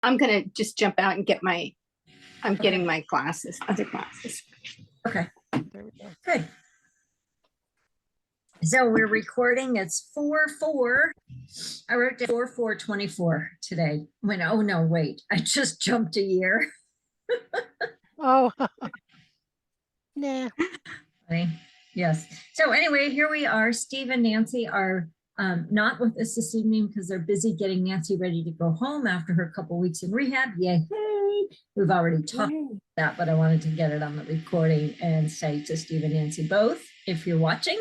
I'm gonna just jump out and get I'm getting my glasses, other glasses. Okay, There we go. good. So we're recording. It's 4/4. I wrote down 4/4/24 today. When oh no, wait, I just jumped a year. Oh, nah. Funny. Yes. So anyway, here we are. Steve and Nancy are not with us this evening because they're busy getting Nancy ready to go home after her couple weeks in rehab. Yay! We've already talked about that, but I wanted to get it on the recording and say to Steve and Nancy both, if you're watching,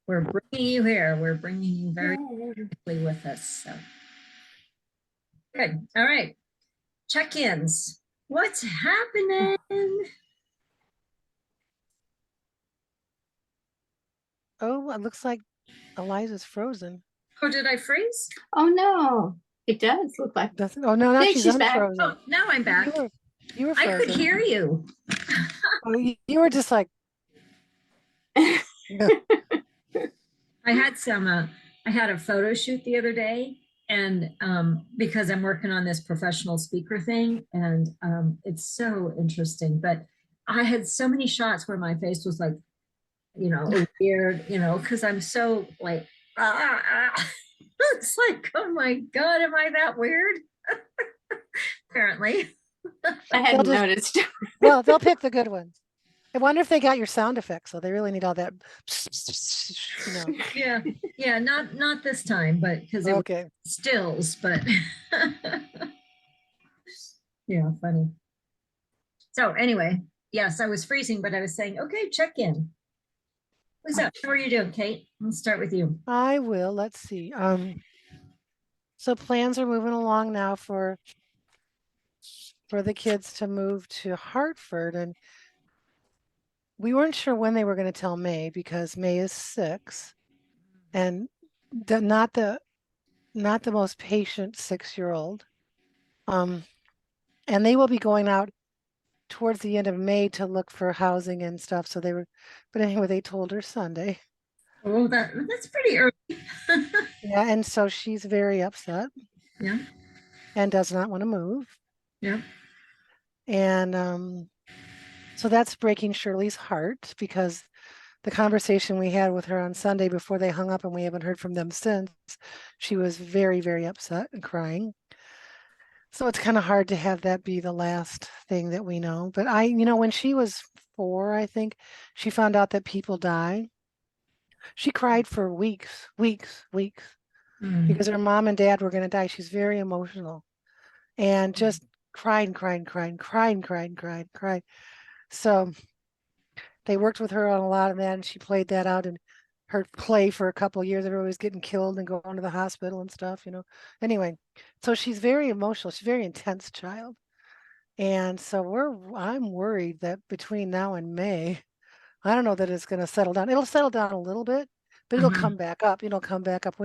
we're bringing you here. We're bringing you very quickly with us. So good. All right. Check-ins. What's happening? Oh, it looks like Eliza's frozen. Oh, did I freeze? Oh no, it does look like. Doesn't, oh no, now There, she's she's back. unfrozen. Oh, now I'm back. You were I could frozen. hear you. Oh, you were just like, I had I had a photo shoot the other day, and because I'm working on this professional speaker thing, and it's so interesting. But I had so many shots where my face was like, weird, because I'm so like, it's like, oh my God, am I that weird? Apparently. I hadn't noticed. Well, they'll pick the good ones. I wonder if they got your sound effects, so they really need all that, Yeah, not this time, but because it Okay. was stills, but yeah, funny. So anyway, yes, I was freezing, but I was saying, okay, check in. What's up? How are you doing, Kate? Let's start with you. I will. Let's see. So plans are moving along now for the kids to move to Hartford, and we weren't sure when they were going to tell May because May is 6, and not the most patient 6-year-old. And they will be going out towards the end of May to look for housing and stuff. So but anyway, they told her Sunday. Oh, that's pretty early. Yeah, and so she's very upset. Yeah. And does not want to move. Yeah. And so that's breaking Shirley's heart because the conversation we had with her on Sunday before they hung up and we haven't heard from them since, she was very, very upset and crying. So it's kind of hard to have that be the last thing that we know. But when she was 4, I think, she found out that people die. She cried for weeks, because her mom and dad were going to die. She's very emotional and just cried and cried and cried and cried and cried and cried and cried. So they worked with her on a lot of that, and she played that out in her play for a couple of years. Everybody was getting killed and going to the hospital and stuff, Anyway, so she's very emotional. She's a very intense child. And so I'm worried that between now and May, I don't know that it's going to settle down. It'll settle down a little bit, but it'll come back up. It'll come back up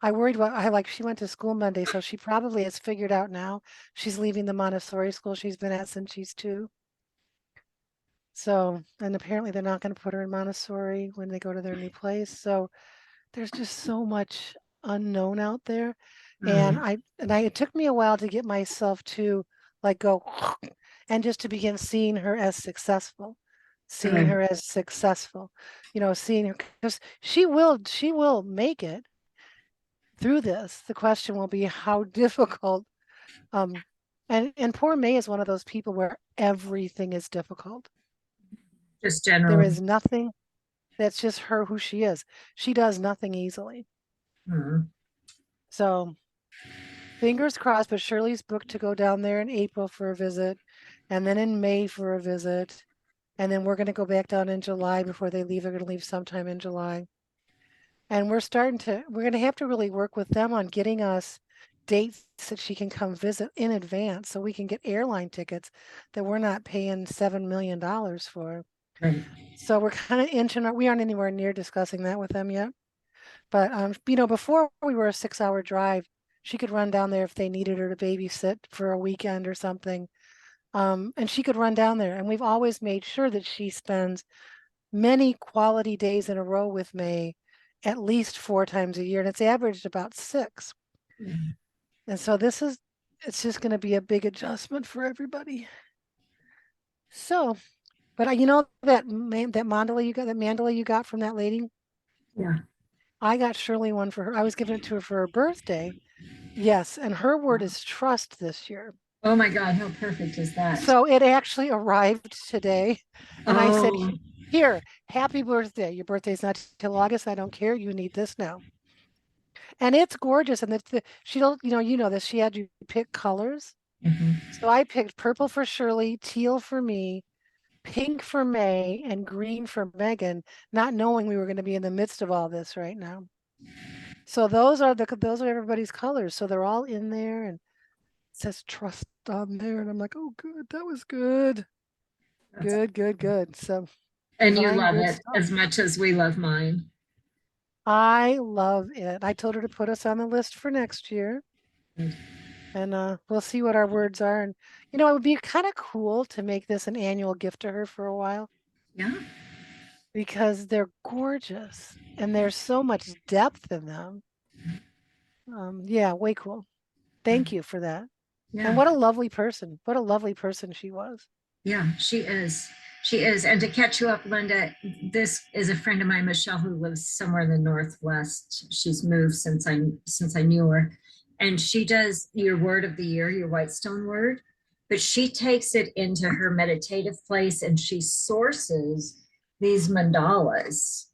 I worried about, she went to school Monday, so she probably has figured out now she's leaving the Montessori school she's been at since she's 2. So, and apparently they're not going to put her in Montessori when they go to their new place. So there's just so much unknown out there. And it took me a while to get myself to like go and just to begin seeing her as successful, seeing her because she will make it through this. The question will be how difficult. And poor May is one of those people where everything is difficult. Just There generally. is nothing. That's just her, who she is. She does nothing easily. So fingers crossed, but Shirley's booked to go down there in April for a visit, and then in May for a visit. And then we're going to go back down in July before they leave. They're going to leave sometime in July. And we're going to have to really work with them on getting us dates that she can come visit in advance so we can get airline tickets that we're not paying $7 million for. Right. So we're kind of we aren't anywhere near discussing that with them yet. But before we were a 6-hour drive, she could run down there if they needed her to babysit for a weekend or something. And she could run down there. And we've always made sure that she spends many quality days in a row with May, at least 4 times a year. And it's averaged about 6. And so this is it's just gonna be a big adjustment for everybody. So, but you know that mandala you got from that lady? Yeah. I got Shirley one for her. I was giving it to her for her birthday. Yes, and her word is trust this year. Oh my God, how perfect is that? So it actually arrived today. And I said, Oh, here, happy birthday. Your birthday's not till August. I don't care. You need this now. And it's gorgeous. And she'll, you know this, she had you pick colors. mhm. So I picked purple for Shirley, teal for me, pink for May, and green for Megan, not knowing we were going to be in the midst of all this right now. So those are everybody's colors. So they're all in there and it says trust on there. And I'm like, oh good, that was good. That's- Good. So And you fine, love good it stuff. as much as we love mine. I love it. I told her to put us on the list for next year. Good. And we'll see what our words are. And it would be kind of cool to make this an annual gift to her for a while Yeah. because they're gorgeous and there's so much depth in them. Yeah, way cool. Thank you for that. Yeah. And what a lovely person. What a lovely person she was. Yeah, she is. She is. And to catch you up, Linda, this is a friend of mine, Michelle, who lives somewhere in the Northwest. She's moved since I knew her. And she does your word of the year, your Whitestone word, but she takes it into her meditative place and she sources these mandalas.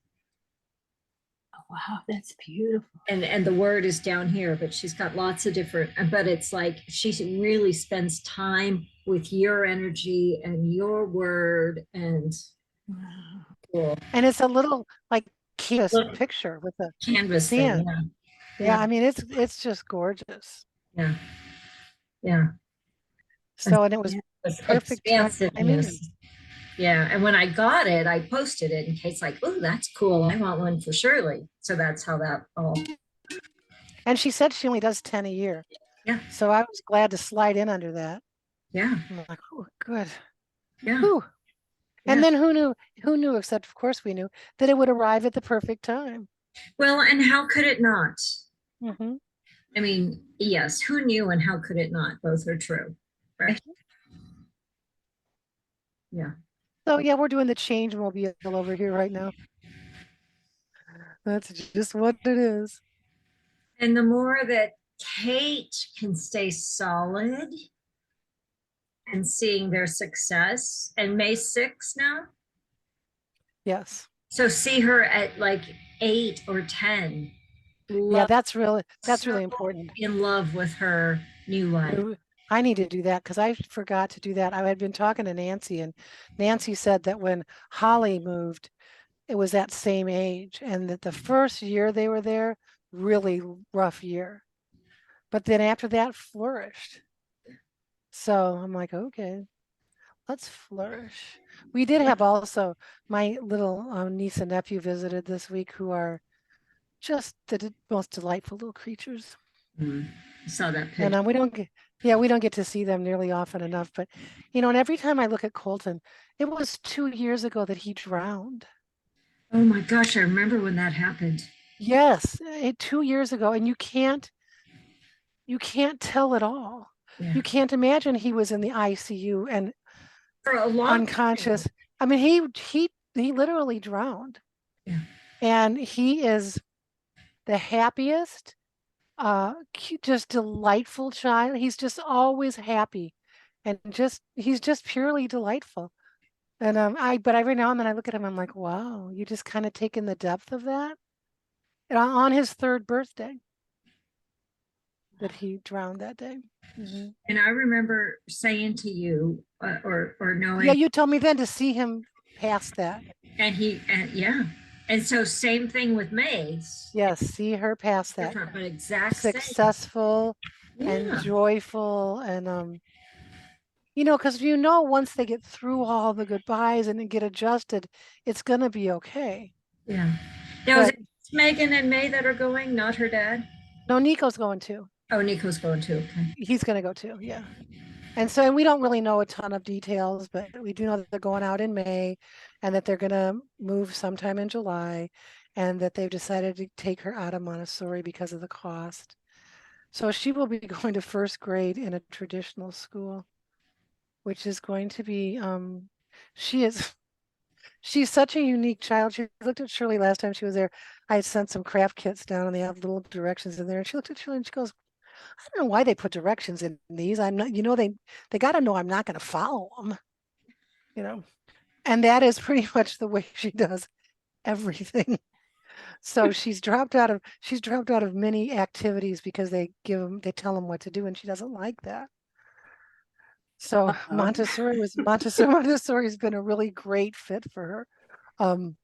Oh, wow, that's beautiful. And the word is down here, but she's got lots of different, but it's like she really spends time with your energy and your word and Wow. cool. And it's a little like canvas Little picture with the canvas thing. sand. Yeah. Yeah, I mean it's just gorgeous. Yeah. Yeah. So and it was It's perfect timing. expansiveness. Yeah. And when I got it, I posted it in case like, oh, that's cool. I want one for Shirley. So that's how that all. And she said she only does 10 a year. Yeah. So I was glad to slide in under that. Yeah. I'm like, oh, good. Yeah. Whew. And Yeah. then who knew, except of course we knew, that it would arrive at the perfect time. Well, and how could it not? Hmm. I mean, yes, who knew and how could it not? Both are true. Right. Yeah. So yeah, we're doing the change mobile over here right now. That's just what it is. And the more that Kate can stay solid and seeing their success, and May 6th now. Yes. So see her at like 8 or 10. Yeah, that's really So important. in love with her new life. I need to do that because I forgot to do that. I had been talking to Nancy, and Nancy said that when Holly moved, it was that same age, and that the first year they were there, really rough year. But then after that, flourished. So I'm like, okay, let's flourish. We did have also my little niece and nephew visited this week who are just the most delightful little creatures. I saw that picture. And we don't get to see them nearly often enough. But and every time I look at Colton, it was 2 years ago that he drowned. Oh my gosh, I remember when that happened. Yes, 2 years ago, and you can't tell at all. Yeah. You can't imagine he was in the ICU and For a long unconscious. time. I mean, he literally drowned. Yeah. And he is the happiest, just delightful child. He's just always happy, and he's just purely delightful. And but every now and then I look at him, I'm like, wow, you just kind of taken the depth of that. And on his 3rd birthday, that he drowned that day. Mm-hmm. And I remember saying to you, or knowing. Yeah, you told me then to see him past that. And yeah. And so same thing with Maze. Yes, see her past that. Different, but exact successful and joyful, and because once they get through all the goodbyes and get adjusted, it's gonna be okay. Yeah. Now, is it Megan and May that are going, not her dad? No, Nico's going too. Oh, Nico's going too. Okay. He's gonna go too, yeah. And we don't really know a ton of details, but we do know that they're going out in May and that they're gonna move sometime in July, and that they've decided to take her out of Montessori because of the cost. So she will be going to first grade in a traditional school, which is going to be, she is, she's such a unique child. She looked at Shirley last time she was there. I had sent some craft kits down and they have little directions in there. And she looked at Shirley and she goes, I don't know why they put directions in these. I'm not, they got to know I'm not going to follow them, you know. And that is pretty much the way she does everything. So she's dropped out of many activities because they tell them what to do, and she doesn't like that. So Montessori's been a really great fit for her.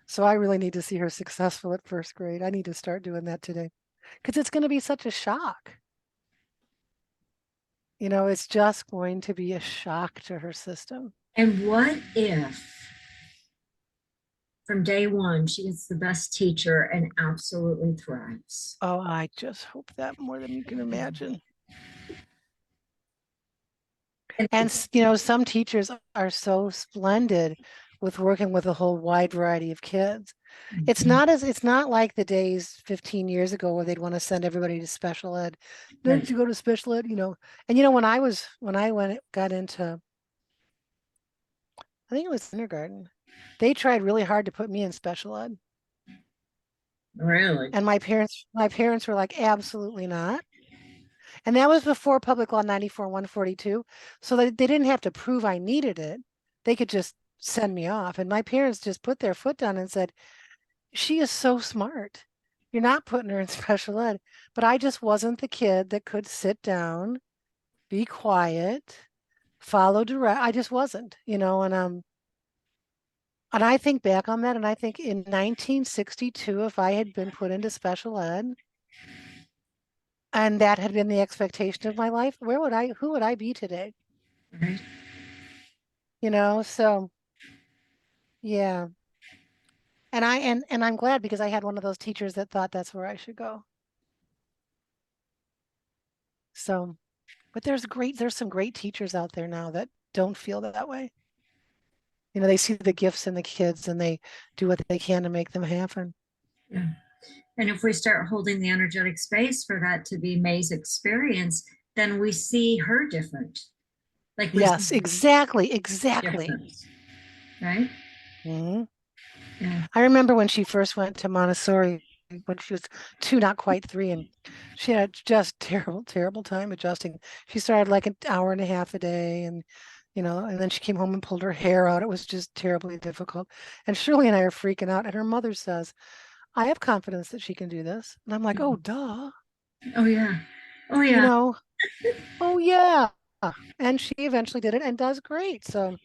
So I really need to see her successful at first grade. I need to start doing that today because it's going to be such a shock. It's just going to be a shock to her system. And what if from day one she gets the best teacher and absolutely thrives? Oh, I just hope that more than you can imagine. And some teachers are so splendid with working with a whole wide variety of kids. It's not like the days 15 years ago where they'd want to send everybody to special ed. Don't you go to special ed, And when I got into, I think it was kindergarten, they tried really hard to put me in special ed. Really? And my parents were like, absolutely not. And that was before Public Law 94-142. So they didn't have to prove I needed it. They could just send me off. And my parents just put their foot down and said, she is so smart. You're not putting her in special ed. But I just wasn't the kid that could sit down, be quiet, follow direct. I just wasn't, and I think back on that, and I think in 1962, if I had been put into special ed, and that had been the expectation of my life, who would I be today? Right. So yeah. And I'm glad because I had one of those teachers that thought that's where I should go. So, but there's some great teachers out there now that don't feel that way. They see the gifts in the kids and they do what they can to make them happen. Yeah. And if we start holding the energetic space for that to be May's experience, then we see her different. Like yes, exactly. Different, right? Mm-hmm. Yeah. I remember when she first went to Montessori when she was 2, not quite 3, and she had just terrible time adjusting. She started like an hour and a half a day, and and then she came home and pulled her hair out. It was just terribly difficult. And Shirley and I are freaking out. And her mother says, I have confidence that she can do this. And I'm like, oh, duh. Oh, yeah. Oh, yeah. Oh, yeah. And she eventually did it and does great. So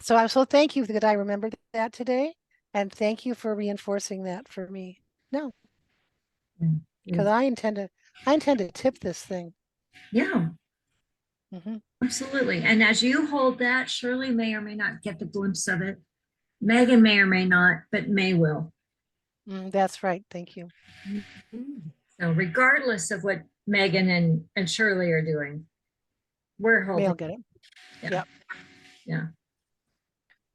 thank you that I remembered that today. And thank you for reinforcing that for me. No, because I intend to tip this thing. Yeah. Mm-hmm. Absolutely. And as you hold that, Shirley may or may not get the glimpse of it. Megan may or may not, but May will. That's right. Thank you. So regardless of what Megan and Shirley are doing, we're holding. May'll get it. Yeah. Yep. Yeah.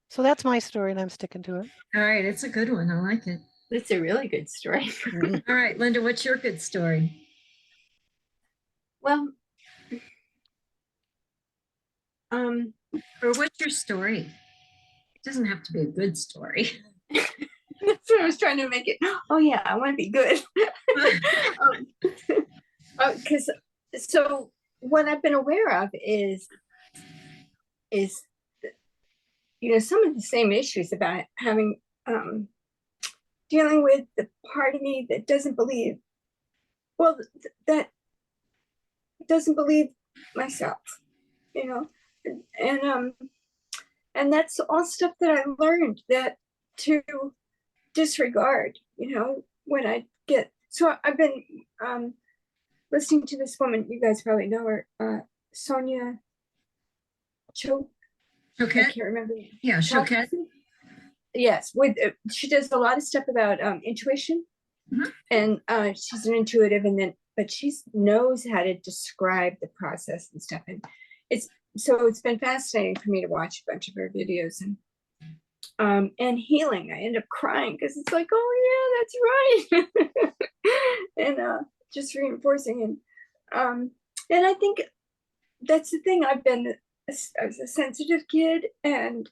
So that's my story and I'm sticking to it. All right. It's a good one. I like it. It's a really good story. All right, Linda, what's your good story? Well, or what's your story? It doesn't have to be a good story. That's what I was trying to make it. Oh yeah, I want to be good. Because so what I've been aware of is some of the same issues about having dealing with the part of me that doesn't believe, that doesn't believe myself, and that's all stuff that I learned that to disregard, when I get, so I've been listening to this woman, you guys probably know her, Sonia Choquette. I can't remember. Yeah, Choquette. Yes, she does a lot of stuff about intuition, and she's an intuitive, but she knows how to describe the process and stuff, and it's been fascinating for me to watch a bunch of her videos and healing. I end up crying because it's like, oh yeah, that's right. just reinforcing. And I think that's the thing. I was a sensitive kid, and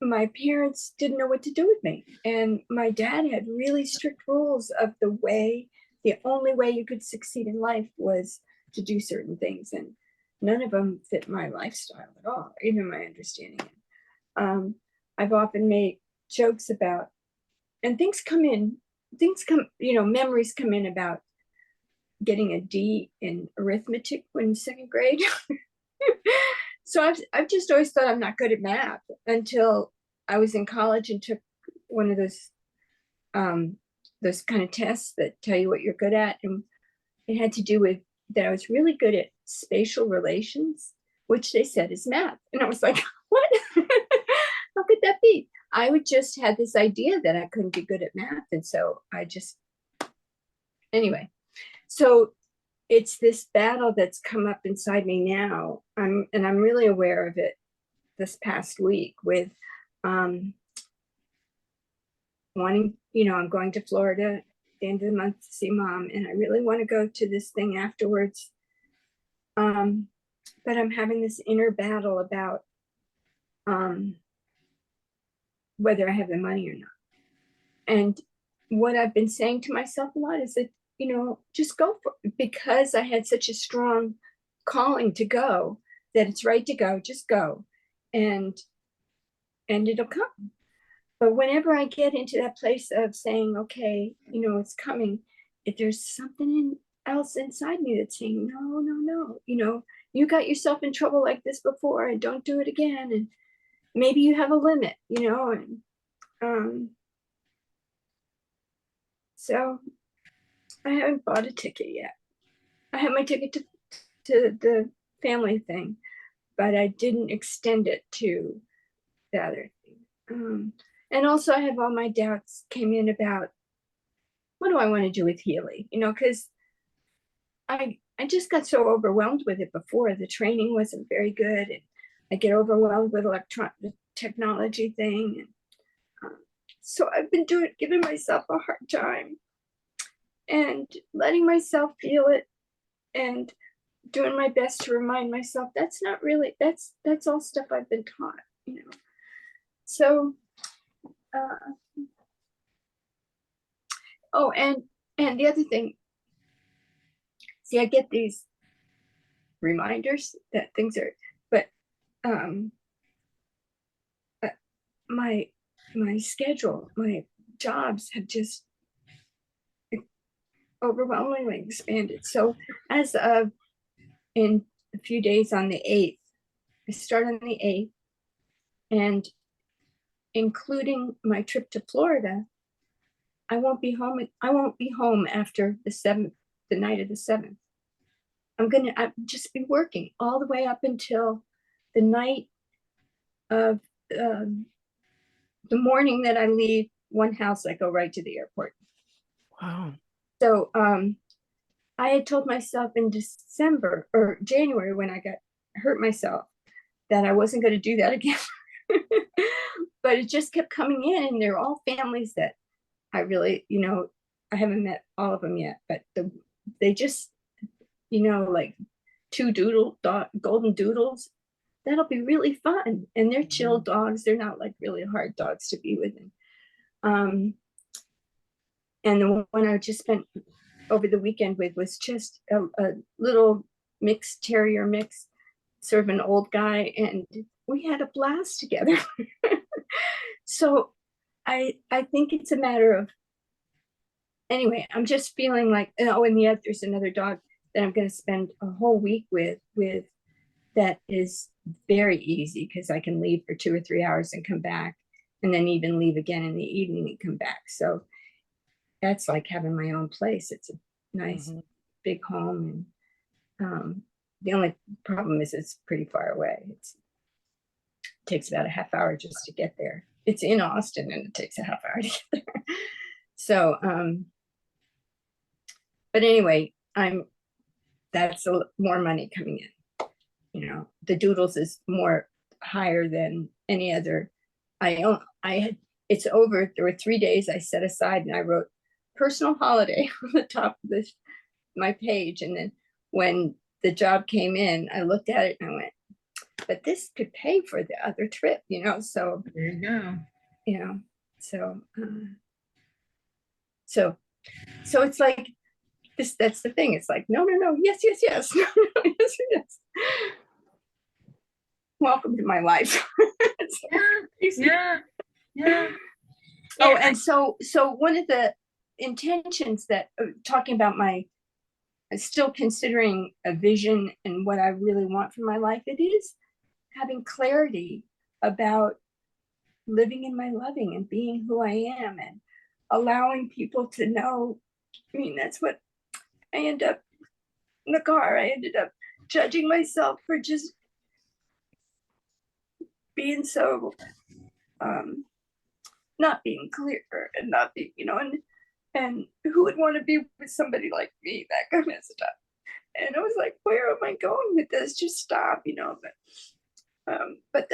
my parents didn't know what to do with me. And my dad had really strict rules of the only way you could succeed in life was to do certain things. And none of them fit my lifestyle at all, even my understanding. I've often made jokes about, and memories come in about getting a D in arithmetic when second grade. So I've just always thought I'm not good at math until I was in college and took one of those kind of tests that tell you what you're good at. And it had to do with that I was really good at spatial relations, which they said is math. And I was like, what? How could that be? I would just had this idea that I couldn't be good at math. And so anyway, so it's this battle that's come up inside me now. I'm really aware of it this past week with wanting, I'm going to Florida at the end of the month to see Mom, and I really want to go to this thing afterwards. But I'm having this inner battle about whether I have the money or not. And what I've been saying to myself a lot is that, just go for it, because I had such a strong calling to go, that it's right to go, just go, and it'll come. But whenever I get into that place of saying, okay, it's coming, if there's something else inside me that's saying, no, you got yourself in trouble like this before, and don't do it again. And maybe you have a limit, and so I haven't bought a ticket yet. I have my ticket to the family thing, but I didn't extend it to the other thing. And also I have all my doubts came in about, what do I want to do with Healy? Because I just got so overwhelmed with it before. The training wasn't very good, and I get overwhelmed with the technology thing. And so I've been giving myself a hard time and letting myself feel it and doing my best to remind myself that's not really, that's all stuff I've been taught, So, and the other thing, see, I get these reminders that things are, but my schedule, my jobs have just overwhelmingly expanded. So as of in a few days on the 8th, I start on the 8th, and including my trip to Florida, I won't be home after the 7th, the night of the 7th. I'll just be working all the way up until the night of the morning that I leave one house. I go right to the airport. Wow. So I had told myself in December or January, when I hurt myself, that I wasn't going to do that again. But it just kept coming in, and they're all families that I really, I haven't met all of them yet, but they just, like two golden doodles. That'll be really fun. And they're chill dogs. They're not like really hard dogs to be with. And the one I just spent over the weekend with was just a little mixed terrier mix, sort of an old guy, and we had a blast together. So I think it's a matter of, anyway, I'm just feeling like, and yet there's another dog that I'm going to spend a whole week with that is very easy, because I can leave for 2 or 3 hours and come back, and then even leave again in the evening and come back. So that's like having my own place. It's a nice big home, and the only problem is it's pretty far away. It takes about a half hour just to get there. It's in Austin, and it takes a half hour to get there. So, but anyway, that's more money coming in. The Doodles is more higher than any other. It's over. There were 3 days I set aside, and I wrote personal holiday on the top of my page. And then when the job came in, I looked at it and I went, but this could pay for the other trip, so, There you go. so, so it's like this, that's the thing. It's like, no, yes, yes, yes, no, no, yes, yes. Welcome to my life. Yeah. Oh, and so one of the intentions that talking about my still considering a vision and what I really want for my life, it is having clarity about living in my loving and being who I am and allowing people to know. I mean, that's what I end up in the car. I ended up judging myself for just being so not being clear and not being, and who would want to be with somebody like me, that kind of stuff. And I was like, where am I going with this? Just stop, but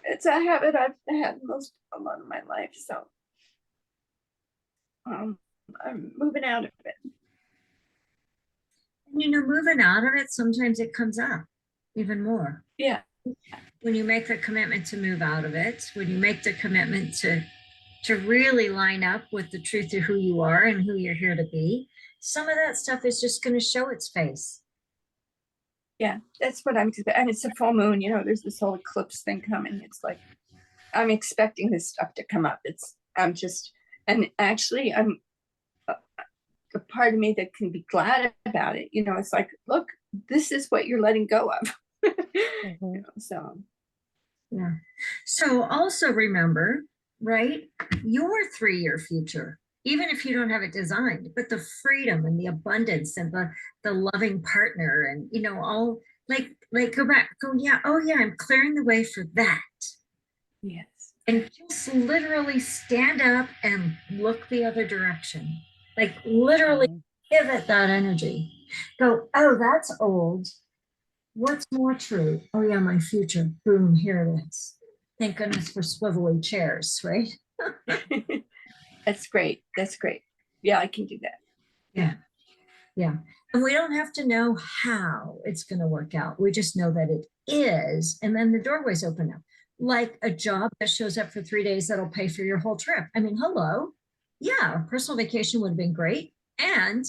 it's a habit I've had a lot of my life. So I'm moving out of it. Moving out of it, sometimes it comes up even more. Yeah. When you make the commitment to move out of it, when you make the commitment to really line up with the truth of who you are and who you're here to be, some of that stuff is just going to show its face. Yeah, that's what I'm, and it's a full moon, there's this whole eclipse thing coming. It's like, I'm expecting this stuff to come up. And actually I'm a part of me that can be glad about it. It's like, look, this is what you're letting go of. So. Yeah. So also remember, right, your 3-year future, even if you don't have it designed, but the freedom and the abundance and the loving partner and, all like go back, yeah, oh yeah, I'm clearing the way for that. Yes. And just literally stand up and look the other direction. Like literally give it that energy. Go, oh, that's old. What's more true? Oh yeah, my future. Boom, here it is. Thank goodness for swivelly chairs, right? That's great. That's great. Yeah, I can do that. Yeah. And we don't have to know how it's going to work out. We just know that it is. And then the doorways open up. Like a job that shows up for 3 days that'll pay for your whole trip. I mean, hello. Yeah, a personal vacation would have been great. And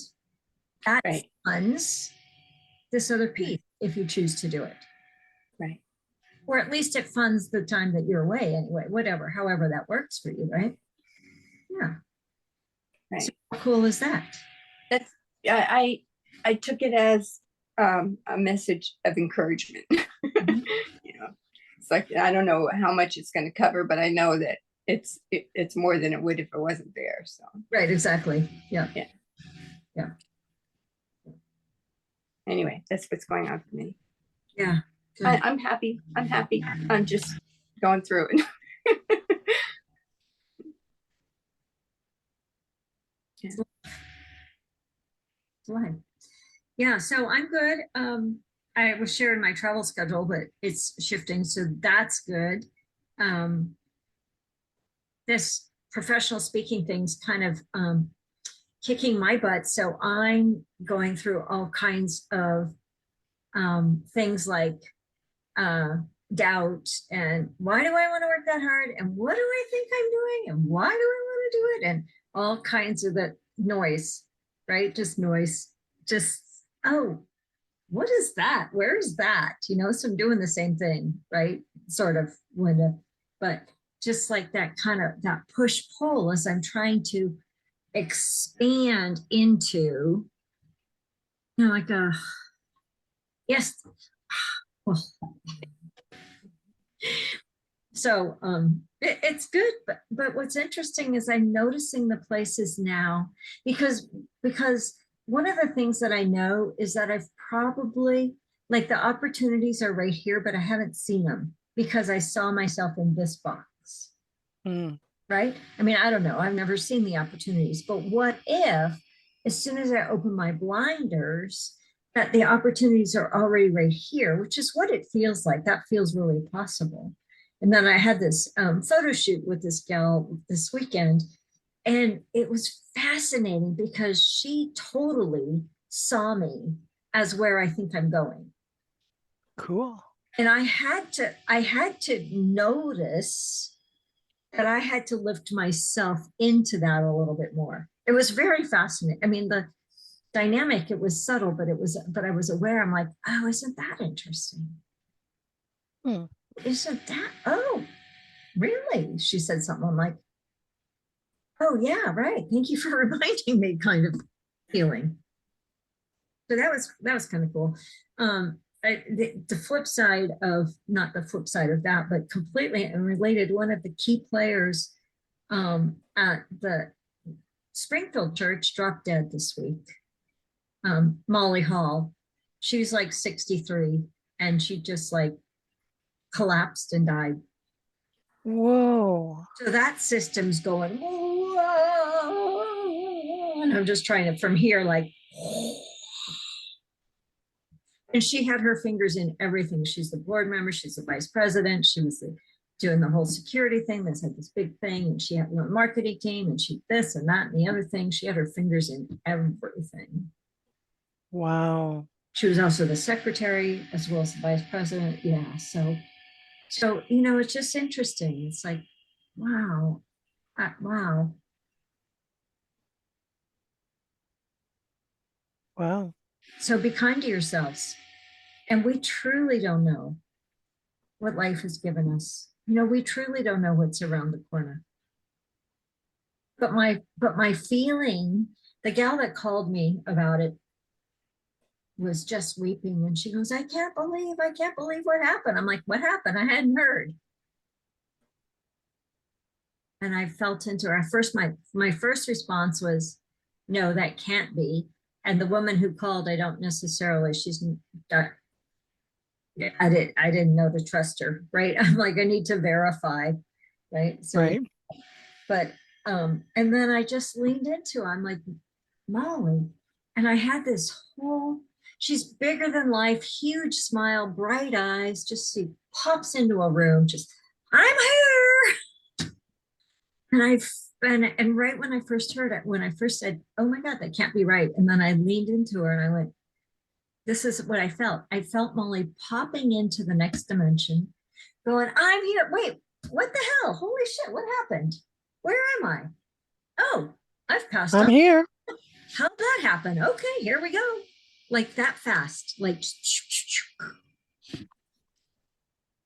that funds this other piece if you choose to do it. Right. Or at least it funds the time that you're away anyway, whatever, however that works for you, right? Yeah. Right. So how cool is that? That's, I took it as a message of encouragement. It's like, I don't know how much it's going to cover, but I know that it's more than it would if it wasn't there. So. Right, exactly. Yeah. Anyway, that's what's going on for me. Yeah. I'm happy. I'm just going through it. Yeah, so I'm good. I was sharing my travel schedule, but it's shifting, so that's good. This professional speaking thing's kind of kicking my butt, so I'm going through all kinds of things like doubt and why do I want to work that hard and what do I think I'm doing and why do I want to do it and all kinds of the noise, right? Just noise, just, oh, what is that? Where is that? So I'm doing the same thing, right? Sort of, Linda, but just like that kind of that push pull as I'm trying to expand into, like a, yes. Well, so it's good, but what's interesting is I'm noticing the places now because one of the things that I know is that I've probably, like, the opportunities are right here, but I haven't seen them because I saw myself in this box. Right? I mean, I don't know. I've never seen the opportunities, but what if as soon as I open my blinders, that the opportunities are already right here, which is what it feels like. That feels really possible. And then I had this photo shoot with this gal this weekend, and it was fascinating because she totally saw me as where I think I'm going. Cool. And I had to notice that I had to lift myself into that a little bit more. It was very fascinating. I mean, the dynamic, it was subtle, but I was aware. I'm like, oh, isn't that interesting? Hmm. Isn't that, oh, really? She said something. I'm like, oh yeah, right. Thank you for reminding me, kind of feeling. So that was kind of cool. The flip side of, not the flip side of that, but completely unrelated, one of the key players at the Springfield church dropped dead this week. Molly Hall. She's like 63 and she just like collapsed and died. Whoa. So that system's going, whoa, and I'm just trying to, from here, like, and she had her fingers in everything. She's the board member, she's the vice president, she was doing the whole security thing. This had this big thing, and she had a marketing team, and she this and that and the other thing. She had her fingers in everything. Wow. She was also the secretary as well as the vice president. Yeah, so you know, it's just interesting. It's like, wow, wow. Wow. So be kind to yourselves. And we truly don't know what life has given us. You know, we truly don't know what's around the corner. But my feeling, the gal that called me about it was just weeping, and she goes, I can't believe what happened. I'm like, what happened? I hadn't heard. And I felt into her. At first, my first response was, no, that can't be. And the woman who called, I don't necessarily, I didn't know to trust her, right? I'm like, I need to verify, right? So, Right. but and then I just leaned into her. I'm like, Molly, and I had this whole, she's bigger than life, huge smile, bright eyes, just she pops into a room, just, I'm here. And and right when I first heard it, when I first said, oh my God, that can't be right. And then I leaned into her and I went, this is what I felt. I felt Molly popping into the next dimension, going, I'm here. Wait, what the hell? Holy shit, what happened? Where am I? Oh, I've passed I'm on. here. How'd that happen? Okay, here we go. Like that fast, like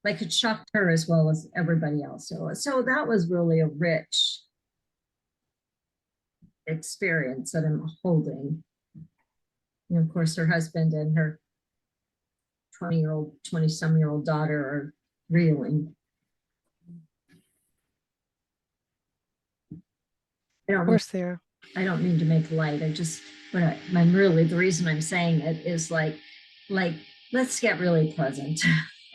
it shocked her as well as everybody else. So that was really a rich experience that I'm holding. And of course, her husband and her 20-some-year-old daughter are reeling. Of course they are. I don't mean to make light. I'm really, the reason I'm saying it is like, let's get really pleasant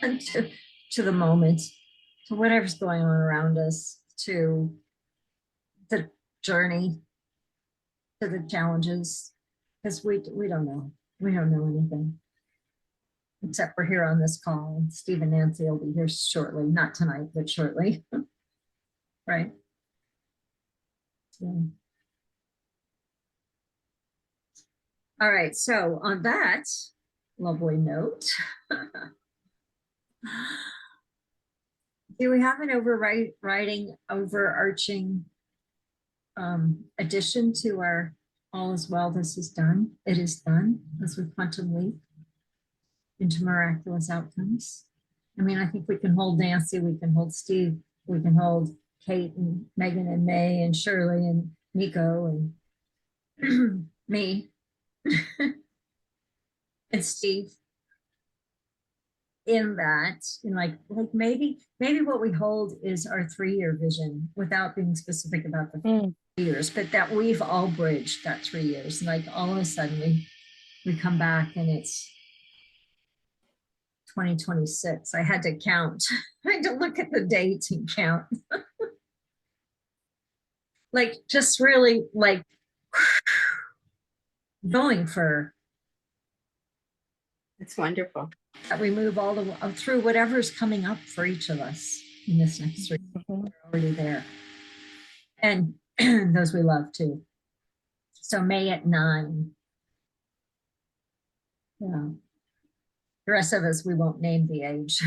to the moment, to whatever's going on around us, to the journey, to the challenges, because we don't know. We don't know anything. Except we're here on this call, and Steve and Nancy will be here shortly, not tonight, but shortly. Right? Yeah. All right, so on that lovely note, do we have an overarching addition to our all is well, this is done, it is done, as we quantum leap into miraculous outcomes? I mean, I think we can hold Nancy, we can hold Steve, we can hold Kate and Megan and May and Shirley and Nico and me and Steve in that, in like maybe what we hold is our 3-year vision without being specific about the years, but that we've all bridged that 3 years. And like all of a sudden we come back and it's 2026. I had to count. I had to look at the dates and count. Like just really like going for. It's wonderful. That we move all the way through whatever's coming up for each of us in this next 3 years. We're already there. And those we love too. So May at 9. Yeah. The rest of us, we won't name the age.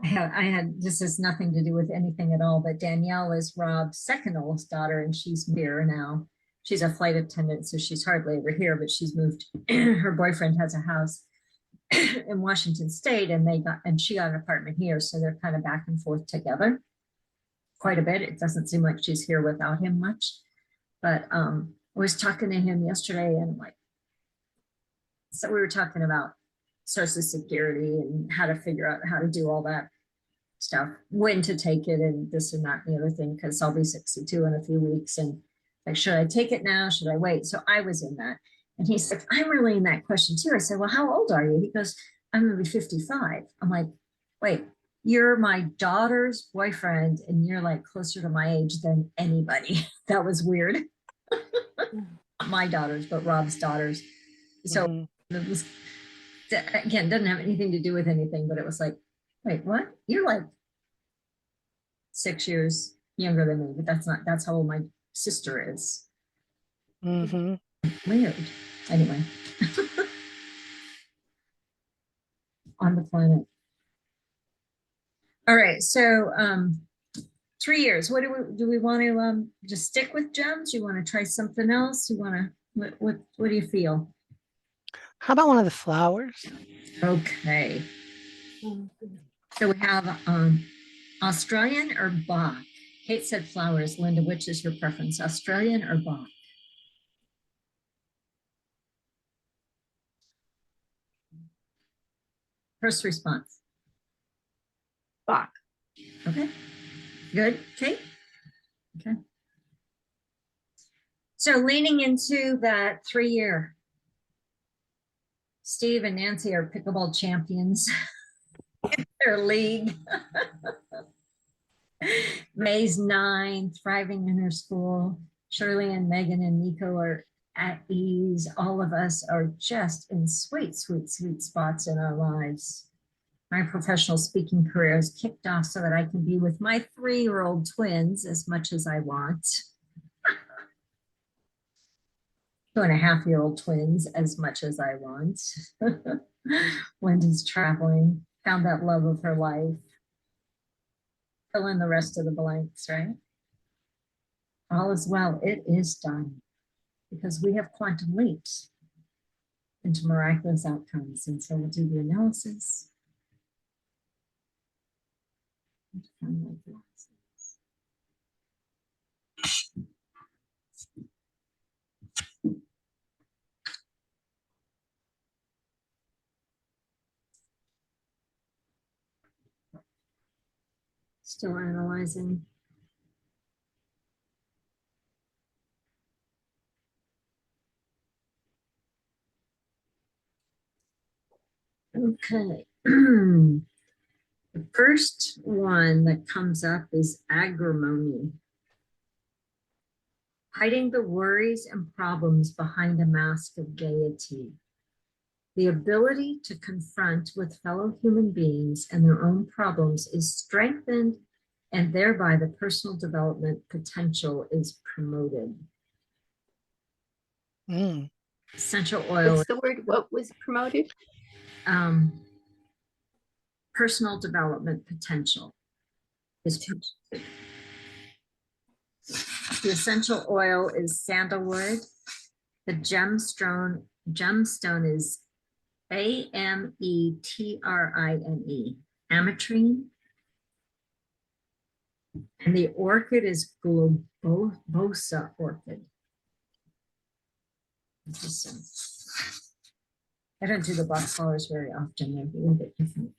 I had, this has nothing to do with anything at all, but Danielle is Rob's second oldest daughter, and she's here now. She's a flight attendant, so she's hardly ever here, but she's moved. Her boyfriend has a house in Washington State, and she got an apartment here, so they're kind of back and forth together quite a bit. It doesn't seem like she's here without him much, but I was talking to him yesterday, and like, so we were talking about Social Security and how to figure out how to do all that stuff, when to take it, and this and that and the other thing, because I'll be 62 in a few weeks, and like, should I take it now? Should I wait? So I was in that, and he's like, I'm really in that question too. I said, well, how old are you? He goes, I'm gonna be 55. I'm like, wait, you're my daughter's boyfriend, and you're like closer to my age than anybody. That was weird. Not my daughters, but Rob's daughters. So Mhm. it was, again, doesn't have anything to do with anything, but it was like, wait, what? You're like 6 years younger than me, but that's how old my sister is. Mhm. Weird. Anyway. On the planet. All right, so 3 years. What do we want to just stick with gems? You want to try something else? You want to, what do you feel? How about one of the flowers? Okay. So we have Australian or Bach. Kate said flowers. Linda, which is your preference, Australian or Bach? First response. Bach. Okay, good, Kate? Okay. So leaning into that 3 year, Steve and Nancy are pickleball champions in their league. May's 9, thriving in her school. Shirley and Megan and Nico are at ease. All of us are just in sweet, sweet, sweet spots in our lives. My professional speaking career is kicked off so that I can be with my 3-year-old twins as much as I want. 2.5-year-old twins as much as I want. Wendy's traveling, found that love of her life. Fill in the rest of the blanks, right? All is well, it is done, because we have quantum leaps into miraculous outcomes. And so we'll do the analysis. Still analyzing. Okay. The first one that comes up is agrimony. Hiding the worries and problems behind a mask of gaiety. The ability to confront with fellow human beings and their own problems is strengthened, and thereby the personal development potential is promoted. Mm. Essential oil. What's the word? What was promoted? Personal development potential is promoted. The essential oil is sandalwood. The gemstone is AMETRINE, ametrine. And the orchid is globosa orchid. I don't do the box colors very often. They're a little bit different.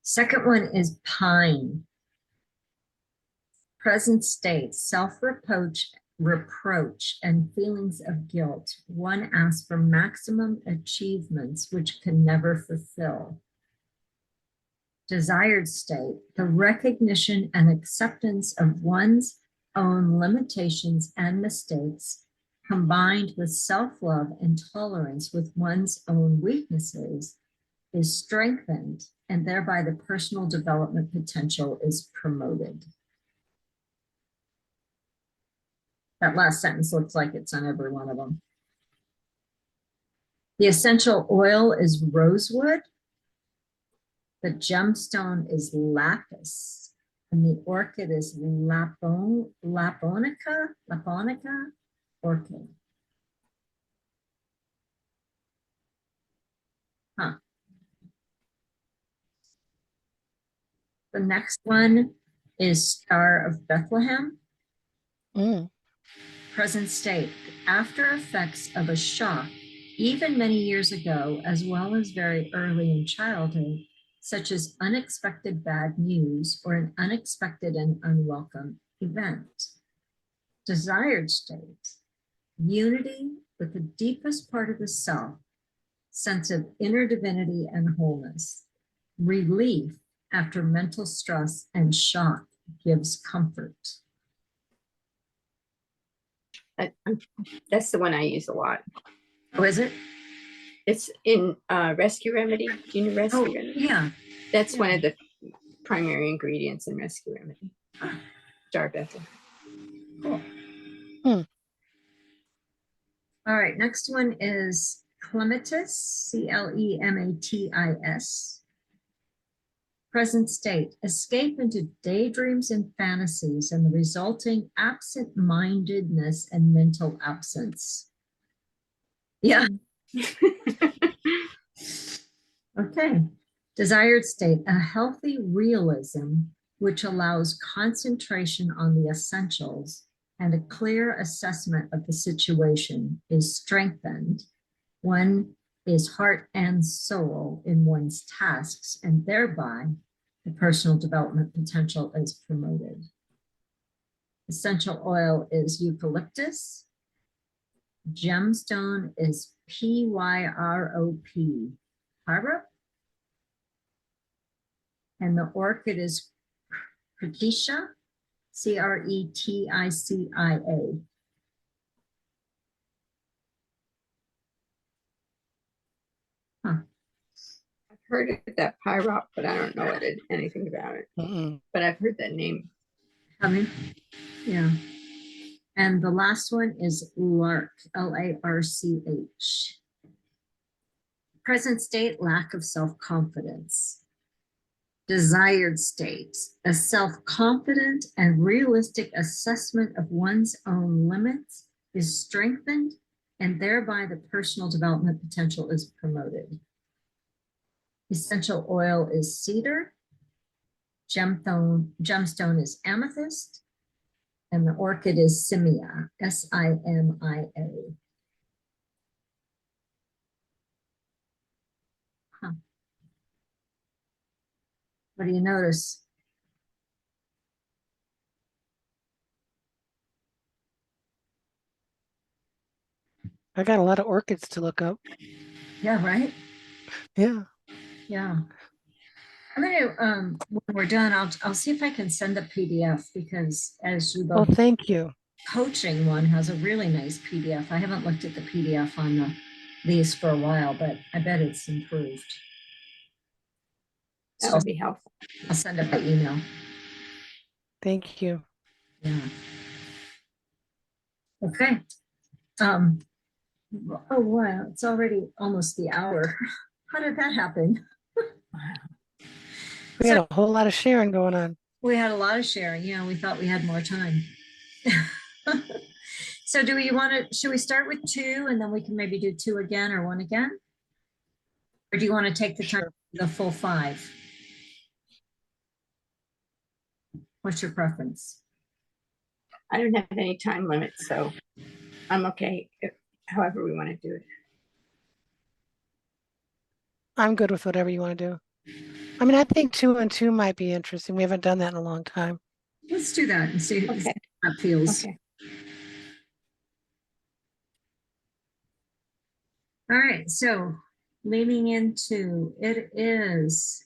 Second one is pine. Present state, self-reproach, and feelings of guilt. One asks for maximum achievements which can never fulfill. Desired state, the recognition and acceptance of one's own limitations and mistakes, combined with self-love and tolerance with one's own weaknesses, is strengthened, and thereby the personal development potential is promoted. That last sentence looks like it's on every one of them. The essential oil is rosewood. The gemstone is lapis. And the orchid is laponica orchid. Huh. The next one is Star of Bethlehem. Mm. Present state, after effects of a shock, even many years ago, as well as very early in childhood, such as unexpected bad news or an unexpected and unwelcome event. Desired state, unity with the deepest part of the self, sense of inner divinity and wholeness. Relief after mental stress and shock gives comfort. That's the one I use a lot. Oh, is it? It's in Rescue Remedy. Do you know Rescue Oh, Remedy? yeah. That's one of the primary ingredients in Rescue Remedy. Star of Bethlehem. Cool. All right, next one is Clematis, Clematis. Present state, escape into daydreams and fantasies and the resulting absent-mindedness and mental absence. Yeah. Okay. Desired state, a healthy realism which allows concentration on the essentials and a clear assessment of the situation is strengthened. One is heart and soul in one's tasks, and thereby the personal development potential is promoted. Essential oil is eucalyptus. Gemstone is PYROP, pyro. And the orchid is Cretica, CRETICIA. I've heard of that Pyrop, but I don't know anything about it. Mm-mm. But I've heard that name. I mean, yeah. And the last one is LARCH, LARCH. Present state, lack of self-confidence. Desired state, a self-confident and realistic assessment of one's own limits is strengthened, and thereby the personal development potential is promoted. Essential oil is cedar. Gemstone is amethyst. And the orchid is Simia, SIMIA. Huh. What do you notice? I got a lot of orchids to look up. Yeah, right? Yeah. Yeah. I'm gonna, when we're done, I'll see if I can send a PDF because as you Oh, both, thank you. coaching one has a really nice PDF. I haven't looked at the PDF on these for a while, but I bet it's improved. That So would be helpful. I'll send it by email. Thank you. Yeah. Okay. Oh wow, it's already almost the hour. How did that happen? We had a whole lot of sharing going on. We had a lot of sharing. Yeah, we thought we had more time. So do we want to, should we start with 2 and then we can maybe do 2 again or 1 again? Or do you want to take the time, Sure. the full 5? What's your preference? I don't have any time limit, so I'm okay however we want to do it. I'm good with whatever you want to do. I mean, I think 2 and 2 might be interesting. We haven't done that in a long time. Let's do that and see how Okay. that feels. Okay. All right, so leading into, it is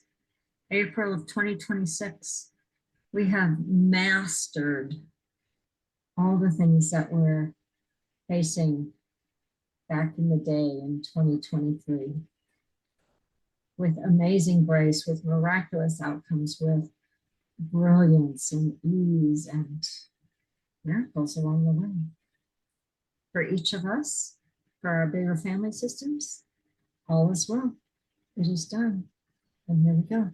April of 2026. We have mastered all the things that we're facing back in the day in 2023 with amazing grace, with miraculous outcomes, with brilliance and ease and miracles along the way. for each of us, for our bigger family systems, all is well. It is done. And here we go.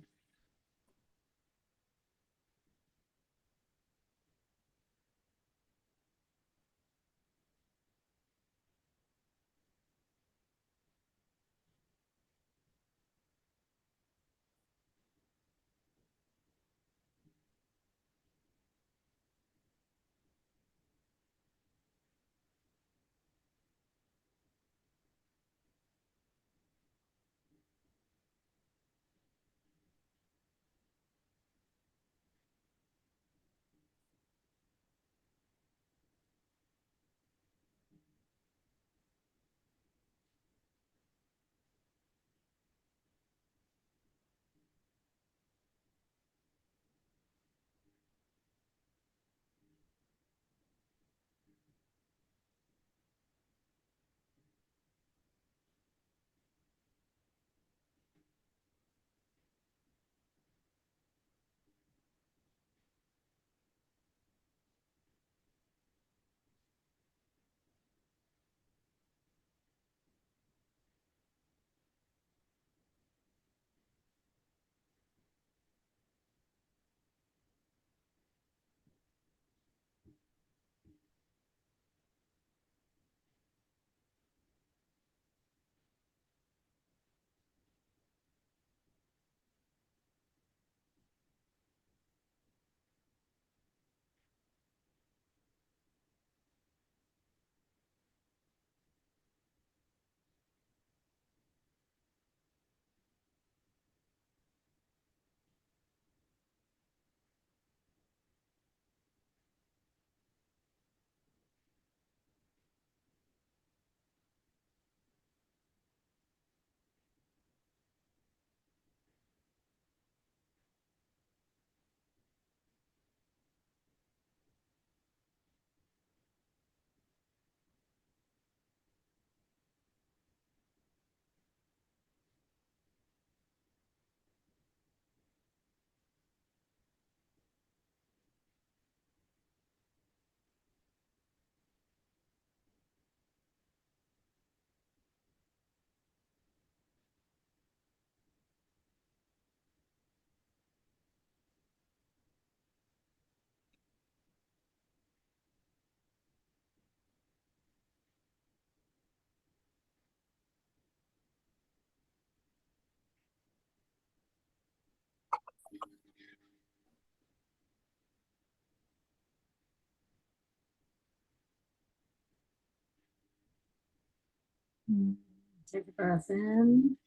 Take a breath in.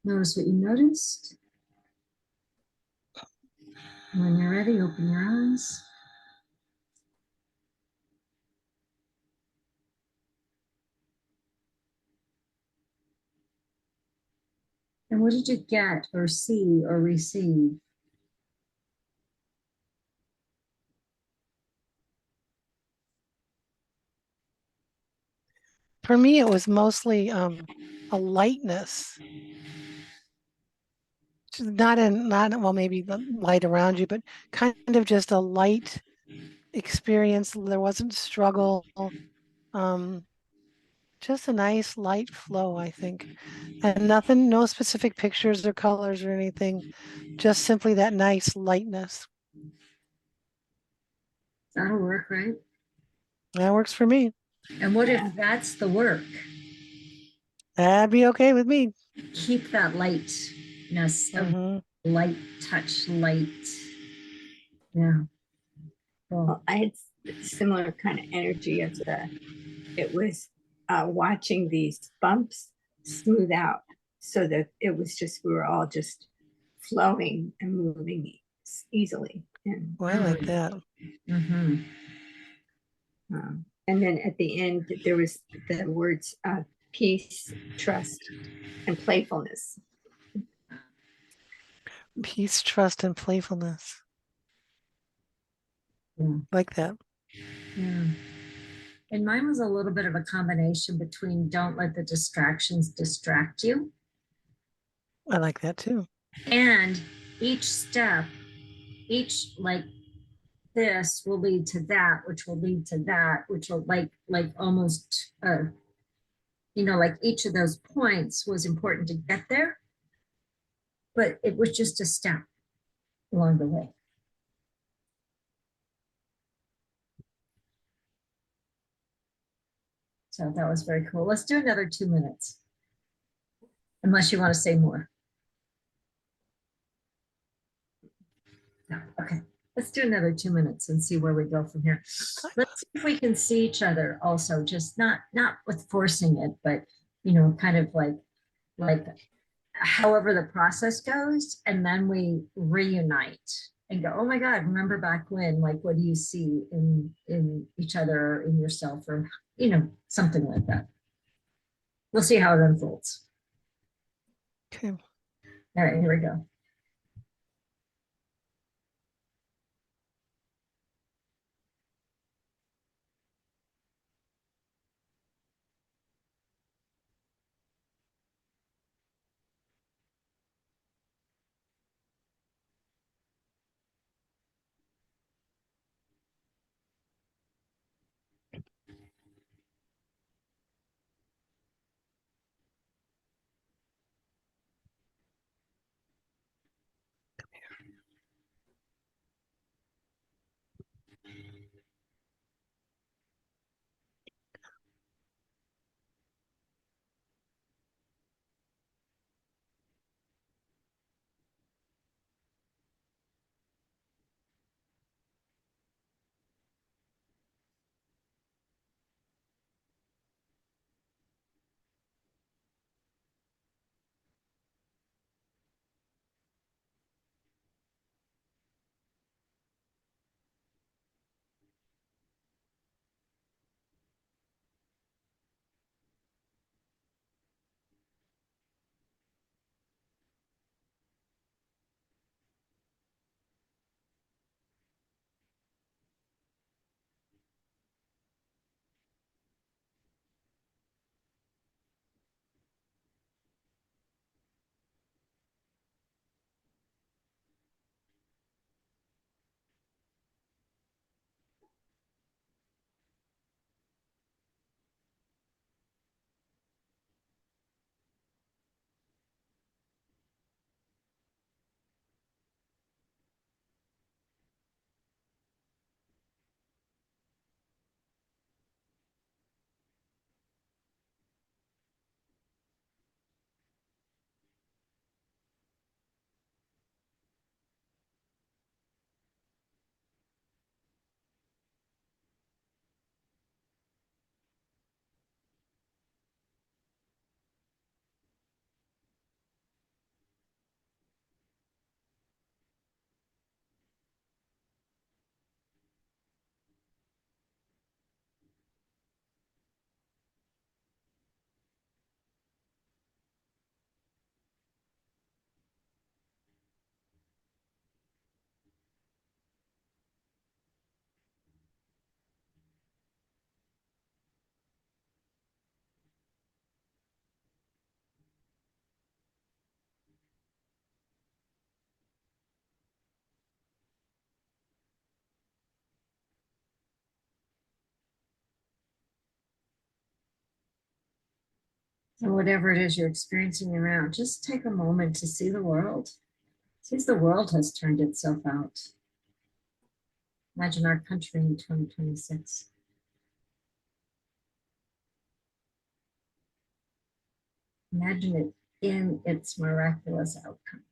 Notice what you noticed. When you're ready, open your eyes. And what did you get or see or receive? For me, it was mostly a lightness. Not well, maybe the light around you, but kind of just a light experience. There wasn't struggle. Um, just a nice light flow, I think. And nothing, no specific pictures or colors or anything, just simply that nice lightness. That'll work, right? That works for me. And what Yeah. if that's the work? That'd be okay with me. Keep that lightness of Mhm. light touch, light. Yeah. Cool. Well, I had similar kind of energy as it was watching these bumps smooth out so that it was just, we were all just flowing and moving easily. Well, I like that. Mm-hmm. And then at the end, there was the words peace, trust, and playfulness. Peace, trust, and playfulness. Yeah. Like that. Yeah. And mine was a little bit of a combination between don't let the distractions distract you, I like that too. and each step, each like this will lead to that, which will lead to that, which will like almost, like each of those points was important to get there, but it was just a step along the way. So that was very cool. Let's do another 2 minutes. Unless you want to say more. No, okay. Let's do another 2 minutes and see where we go from here. Let's see if we can see each other also, just not with forcing it, but kind of like however the process goes, and then we reunite and go, oh my God, remember back when, like, what do you see in each other or in yourself, or something like that. We'll see how it unfolds. Okay. All right, here we go. And whatever it is you're experiencing around, just take a moment to see the world. See as the world has turned itself out. Imagine our country in 2026. Imagine it in its miraculous outcome.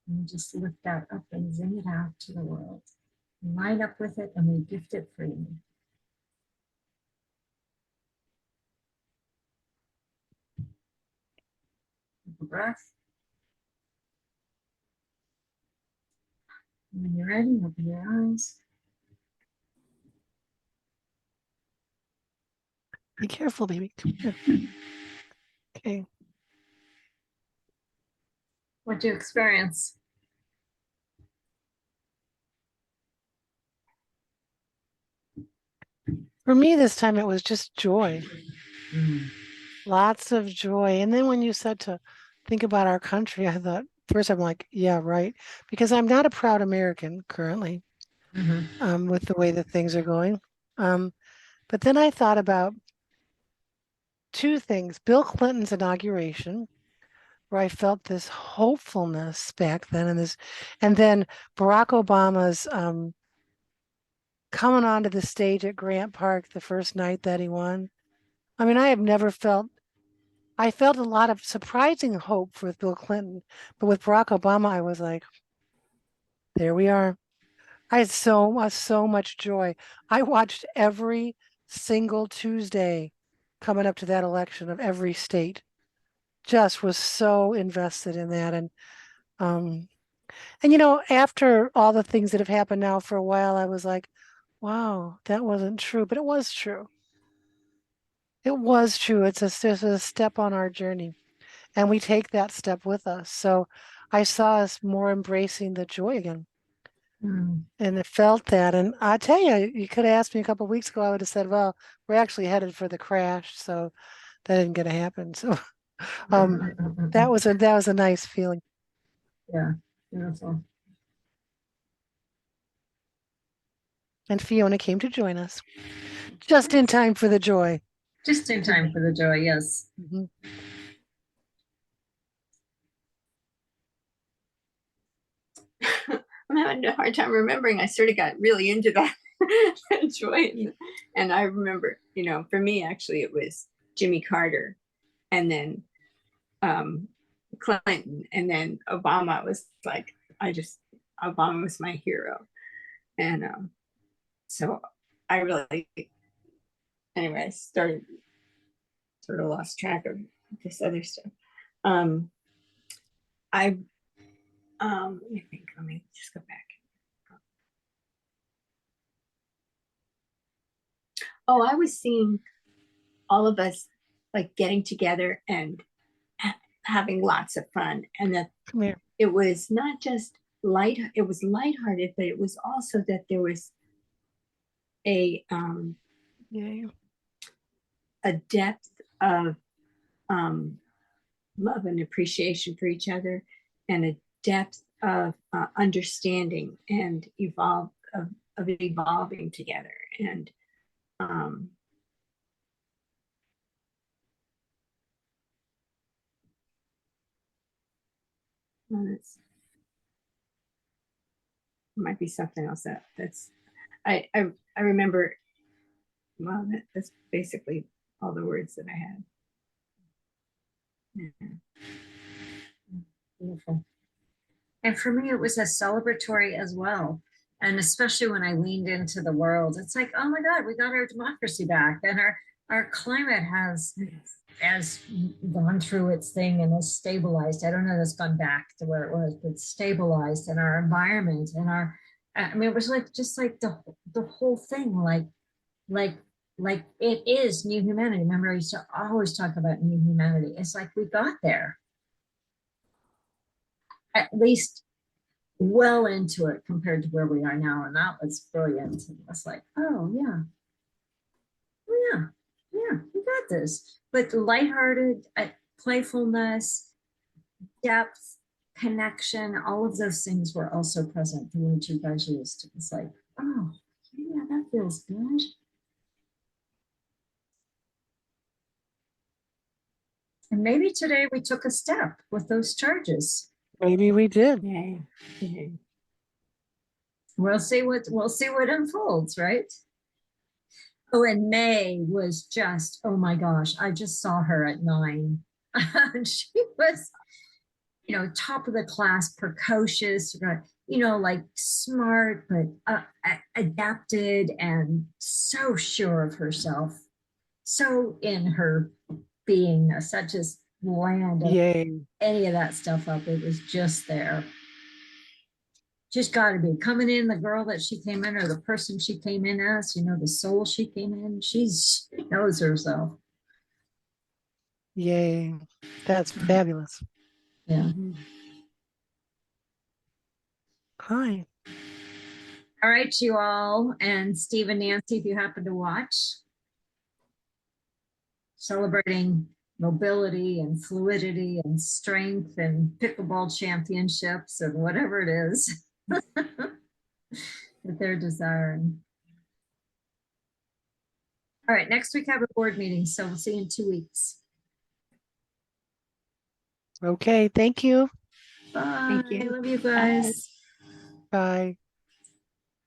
And just lift that up and zing it out to the world. Line up with it, and we gift it freely. Breath. And when you're ready, open your eyes. Be careful, baby. Come here. Okay. What do you experience? For me, this time it was just joy. Mm. Lots of joy. And then when you said to think about our country, I thought, first I'm like, yeah, right. Because I'm not a proud American currently, with the way that things are going. But then I thought about two things. Bill Clinton's inauguration, where I felt this hopefulness back then, and then Barack Obama's coming onto the stage at Grant Park the first night that he won. I mean, I felt a lot of surprising hope with Bill Clinton, but with Barack Obama, I was like, there we are. I had so much joy. I watched every single Tuesday coming up to that election of every state. Just was so invested in that. Um, and after all the things that have happened now for a while, I was like, wow, that wasn't true, but it was true. It was true. Just a step on our journey, and we take that step with us. So I saw us more embracing the joy again. Mm. And it felt that. And I tell you, you could have asked me a couple of weeks ago, I would have said, well, we're actually headed for the crash. So that isn't going to happen. So that was a nice feeling. Yeah, beautiful. And Fiona came to join us just in time for the joy. Just in time for the joy, yes. Mhm. I'm having a hard time remembering. I sort of got really into that joy. And I remember, for me, actually, it was Jimmy Carter and then Clinton and then Obama was like, Obama was my hero. And so I really, anyway, I started sort of lost track of this other stuff. I let me think. Let me just go back. Oh, I was seeing all of us like getting together and having lots of fun, and that Come here. it was not just it was lighthearted, but it was also that there was a Yay. a depth of love and appreciation for each other, and a depth of understanding and of evolving together. And well, might be something else that's I remember. Well, that's basically all the words that I had. Yeah. Beautiful. And for me, it was a celebratory as well. And especially when I leaned into the world, it's like, oh my God, we got our democracy back. And our climate has gone through its thing and has stabilized. I don't know, it's gone back to where it was, but stabilized in our environment and I mean, it was like just like the whole thing, like like it is new humanity. Remember, I used to always talk about new humanity. It's like we got there, at least well into it compared to where we are now. And that was brilliant. And it's like, oh yeah, yeah, we got this. But the lighthearted, playfulness, depth, connection, all of those things were also present. The words you guys used. It's like, oh yeah, that feels good. And maybe today we took a step with those charges. Maybe we did. Yeah. Yeah. We'll see what unfolds, right? Oh, and May was just, oh my gosh, I just saw her at 9. She was, top of the class, precocious, like smart, but adapted and so sure of herself, so in her being, such as land of Yay. any of that stuff up. It was just there. Just got to be coming in, the girl that she came in or the person she came in as, the soul she came in, she knows herself. Yay. That's fabulous. Yeah. Hi. All right, you all. And Steve and Nancy, if you happen to watch, celebrating mobility and fluidity and strength and pickleball championships and whatever it is that they're desiring. All right, next week I have a board meeting, so we'll see you in 2 weeks. Okay, thank you. Bye. you. Love you guys. Bye.